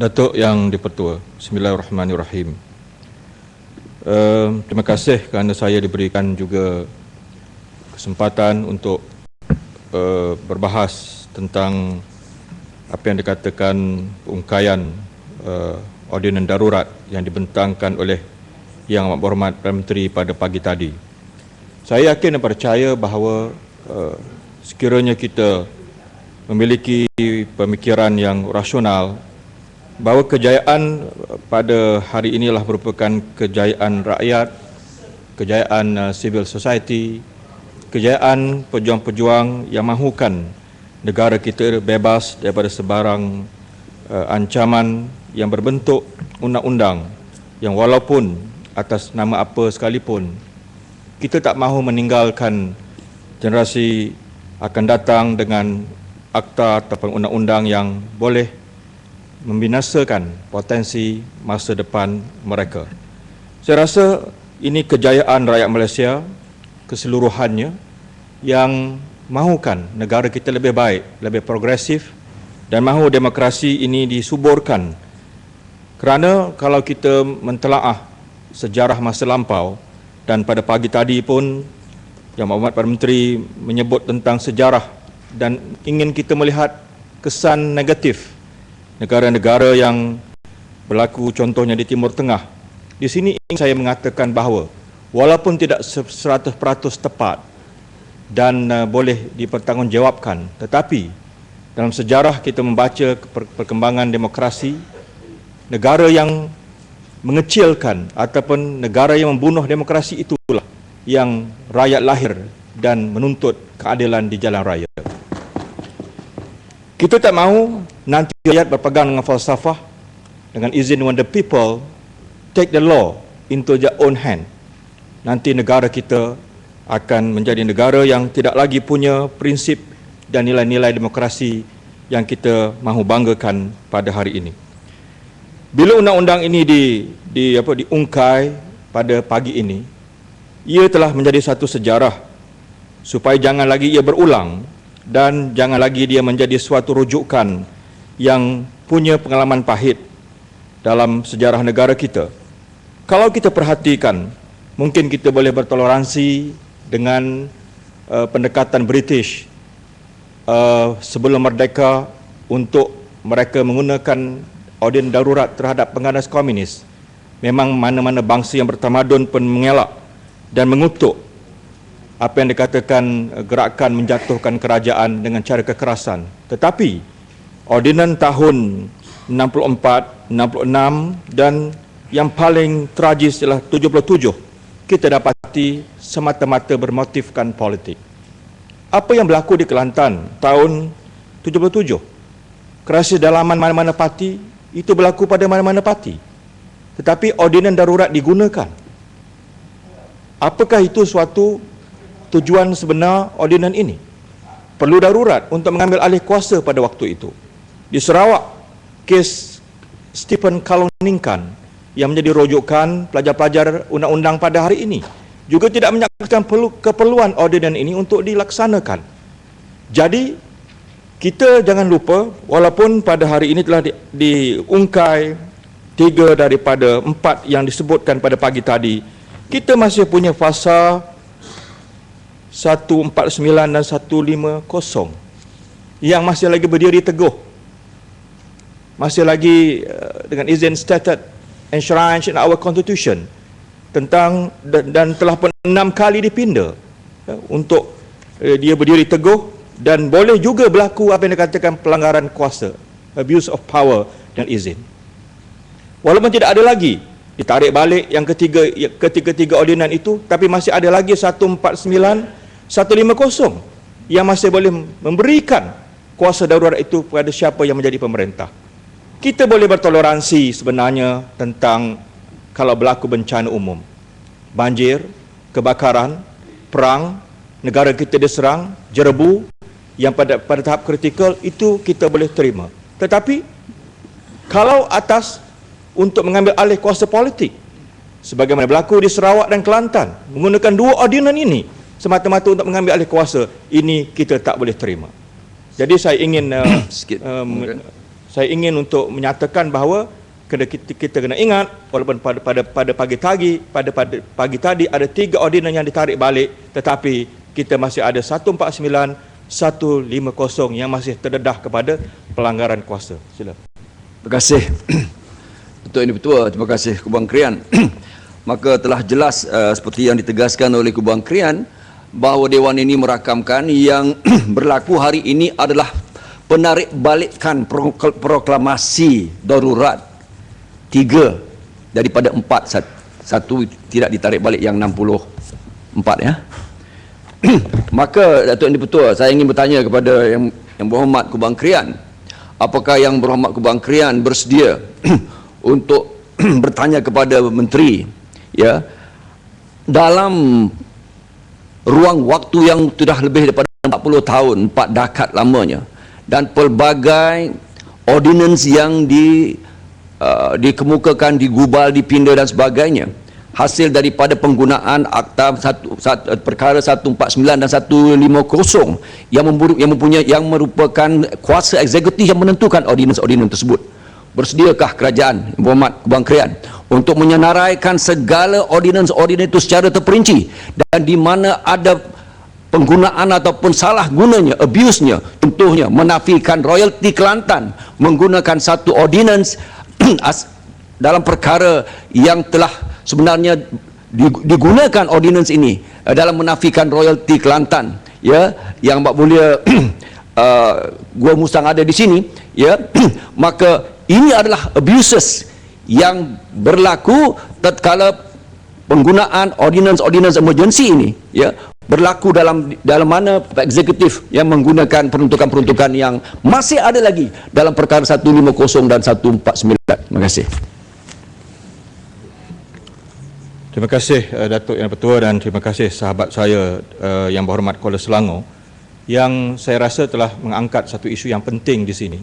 Datuk Yang Dipertua, Bismillahirrahmanirrahim. Terima kasih kerana saya diberikan juga kesempatan untuk berbahas tentang apa yang dikatakan ungkaian ordinan darurat yang dibentangkan oleh Yang Amat Berhormat Perdana Menteri pada pagi tadi. Saya yakin dan percaya bahawa sekiranya kita memiliki pemikiran yang rasional, bahawa kejayaan pada hari inilah merupakan kejayaan rakyat, kejayaan civil society, kejayaan pejuang-pejuang yang mahukan negara kita bebas daripada sebarang ancaman yang berbentuk undang-undang yang walaupun atas nama apa sekalipun, kita tak mahu meninggalkan generasi akan datang dengan akta ataupun undang-undang yang boleh membinasakan potensi masa depan mereka. Saya rasa ini kejayaan rakyat Malaysia keseluruhannya yang mahukan negara kita lebih baik, lebih progresif dan mahu demokrasi ini disuburkan. Kerana kalau kita mentelaah sejarah masa lampau, dan pada pagi tadi pun Yang Berhormat Perdana Menteri menyebut tentang sejarah dan ingin kita melihat kesan negatif negara-negara yang berlaku contohnya di Timur Tengah. Di sini ingin saya mengatakan bahawa walaupun tidak 100% tepat dan boleh dipertanggungjawabkan, tetapi dalam sejarah kita membaca perkembangan demokrasi, negara yang mengecilkan ataupun negara yang membunuh demokrasi itulah yang rakyat lahir dan menuntut keadilan di jalan raya. Kita tak mahu nanti rakyat berpegang dengan falsafah, dengan izin when the people take the law into their own hand. Nanti negara kita akan menjadi negara yang tidak lagi punya prinsip dan nilai-nilai demokrasi yang kita mahu banggakan pada hari ini. Bila undang-undang ini diungkai pada pagi ini, ia telah menjadi satu sejarah supaya jangan lagi ia berulang dan jangan lagi dia menjadi suatu rujukan yang punya pengalaman pahit dalam sejarah negara kita. Kalau kita perhatikan, mungkin kita boleh bertoleransi dengan pendekatan British sebelum merdeka untuk mereka menggunakan ordinan darurat terhadap pengganas komunis. Memang mana-mana bangsa yang bertamadun pun mengelak dan mengutuk apa yang dikatakan gerakan menjatuhkan kerajaan dengan cara kekerasan. Tetapi ordinan tahun 64, 66 dan yang paling tragis ialah 77, kita dapati semata-mata bermotifkan politik. Apa yang berlaku di Kelantan tahun 77? Krisis dalaman mana-mana parti, itu berlaku pada mana-mana parti. Tetapi ordinan darurat digunakan. Apakah itu suatu tujuan sebenar ordinan ini? Perlu darurat untuk mengambil alih kuasa pada waktu itu. Di Sarawak, kes Stephen Kaloningkan yang menjadi rujukan pelajar-pelajar undang-undang pada hari ini juga tidak menyatakan keperluan ordinan ini untuk dilaksanakan. Jadi, kita jangan lupa, walaupun pada hari ini telah diungkai 3 daripada 4 yang disebutkan pada pagi tadi, kita masih punya fasa 149 dan 150 yang masih lagi berdiri teguh, masih lagi dengan izin stated enshrined in our constitution tentang dan telah pun 6 kali dipinda untuk dia berdiri teguh dan boleh juga berlaku apa yang dikatakan pelanggaran kuasa, abuse of power dan izin. Walaupun tidak ada lagi ditarik balik yang ketiga ordinan itu, tapi masih ada lagi 149, 150 yang masih boleh memberikan kuasa darurat itu kepada siapa yang menjadi pemerintah. Kita boleh bertoleransi sebenarnya tentang kalau berlaku bencana umum, banjir, kebakaran, perang, negara kita diserang, jerebu yang pada tahap kritikal, itu kita boleh terima. Tetapi kalau atas untuk mengambil alih kuasa politik, sebagaimana berlaku di Sarawak dan Kelantan, menggunakan 2 ordinan ini semata-mata untuk mengambil alih kuasa, ini kita tak boleh terima. Jadi saya ingin saya ingin untuk menyatakan bahawa kita kena ingat, walaupun pada pagi tadi ada 3 ordinan yang ditarik balik, tetapi kita masih ada 149, 150 yang masih terdedah kepada pelanggaran kuasa. Sila. Terima kasih. Datuk Yang Dipertua, terima kasih Kubang Krian. Maka telah jelas seperti yang ditegaskan oleh Kubang Krian bahawa Dewan ini merakamkan yang berlaku hari ini adalah penarik balikan proklamasi darurat 3 daripada 4. Satu tidak ditarik balik yang 64 ya. Maka Datuk Yang Dipertua, saya ingin bertanya kepada yang berhormat Kubang Krian, apakah yang berhormat Kubang Krian bersedia untuk bertanya kepada menteri ya, dalam ruang waktu yang sudah lebih daripada 40 tahun, 4 dekad lamanya, dan pelbagai ordinance yang dikemukakan, digubal, dipinda dan sebagainya, hasil daripada penggunaan akta perkara 149 dan 150 yang merupakan kuasa eksekutif yang menentukan ordinance tersebut. Bersediakah kerajaan Yang Berhormat Kubang Krian untuk menyenaraikan segala ordinance itu secara terperinci, dan di mana ada penggunaan ataupun salah gunanya, abuse-nya, contohnya menafikan royalti Kelantan menggunakan satu ordinance dalam perkara yang telah sebenarnya digunakan ordinance ini dalam menafikan royalti Kelantan ya, yang Mbak Mulia Gua Musang ada di sini ya. Maka ini adalah abuses yang berlaku tatkala penggunaan ordinance emergency ini ya, berlaku dalam mana eksekutif yang menggunakan peruntukan-peruntukan yang masih ada lagi dalam perkara 150 dan 149. Terima kasih. Terima kasih Datuk Yang Dipertua, dan terima kasih sahabat saya yang berhormat Kuala Selangor, yang saya rasa telah mengangkat satu isu yang penting di sini.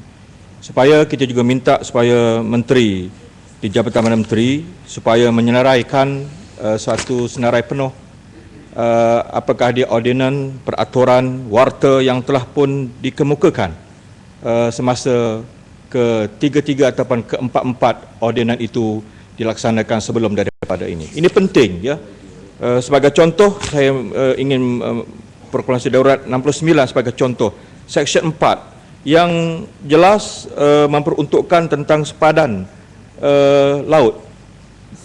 Supaya kita juga minta supaya menteri di Jabatan Perdana Menteri supaya menyenaraikan suatu senarai penuh apakah dia ordinan, peraturan, warta yang telah pun dikemukakan semasa ke-3 ataupun ke-4 ordinan itu dilaksanakan sebelum daripada ini. Ini penting ya. Sebagai contoh, saya ingin proklamasi darurat 69 sebagai contoh. Seksyen 4 yang jelas memperuntukkan tentang sepadan laut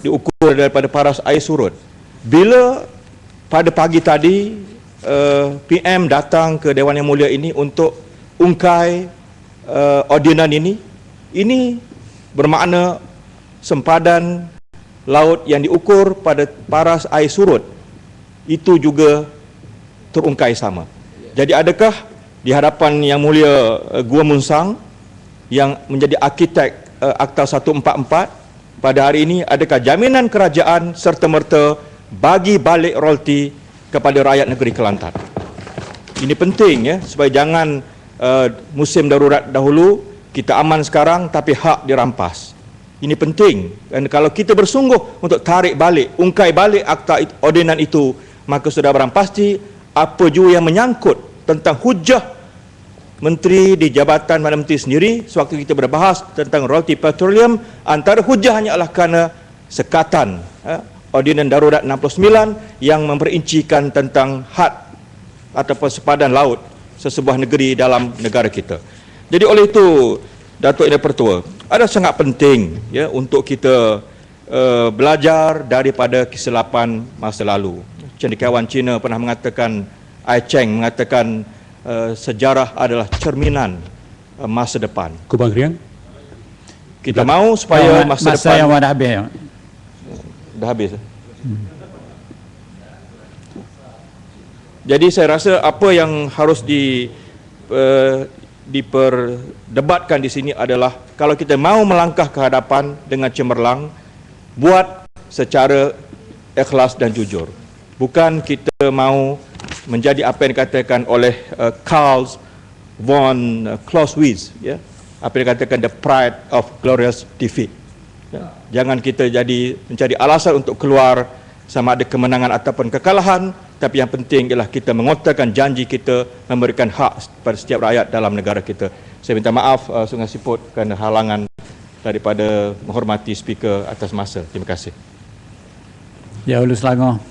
diukur daripada paras air surut. Bila pada pagi tadi PM datang ke Dewan Yang Mulia ini untuk ungkai ordinan ini bermakna sempadan laut yang diukur pada paras air surut itu juga terungkai sama. Jadi adakah di hadapan Yang Mulia Gua Musang yang menjadi arkitek Akta 144 pada hari ini, adakah jaminan kerajaan serta-merta bagi balik royalti kepada rakyat negeri Kelantan? Ini penting ya, supaya jangan musim darurat dahulu, kita aman sekarang tapi hak dirampas. Ini penting, dan kalau kita bersungguh untuk tarik balik, ungkai balik akta ordinan itu, maka sudah barang pasti apa juga yang menyangkut tentang hujah Menteri di Jabatan Perdana Menteri sendiri sewaktu kita berbahas tentang royalti petroleum, antara hujah hanyalah kerana sekatan ordinan darurat 69 yang memperincikan tentang had ataupun sepadan laut sesebuah negeri dalam negara kita. Jadi oleh itu, Datuk Yang Dipertua, ada sangat penting ya untuk kita belajar daripada kesilapan masa lalu. Cendekiawan Cina pernah mengatakan, Ai Cheng mengatakan sejarah adalah cerminan masa depan. Kubang Krian, kita mahu supaya masa depan yang dah habis. Dah habis. Jadi saya rasa apa yang harus diperdebatkan di sini adalah, kalau kita mahu melangkah ke hadapan dengan cemerlang, buat secara ikhlas dan jujur. Bukan kita mahu menjadi apa yang dikatakan oleh Karl von Clausewitz, ya, apa yang dikatakan the pride of glorious defeat. Ya. Jangan kita mencari alasan untuk keluar sama ada kemenangan ataupun kekalahan, tapi yang penting ialah kita mengotakkan janji kita memberikan hak pada setiap rakyat dalam negara kita. Saya minta maaf Sungai Siput kerana halangan daripada menghormati speaker atas masa. Terima kasih. Ya, Hulu Selangor.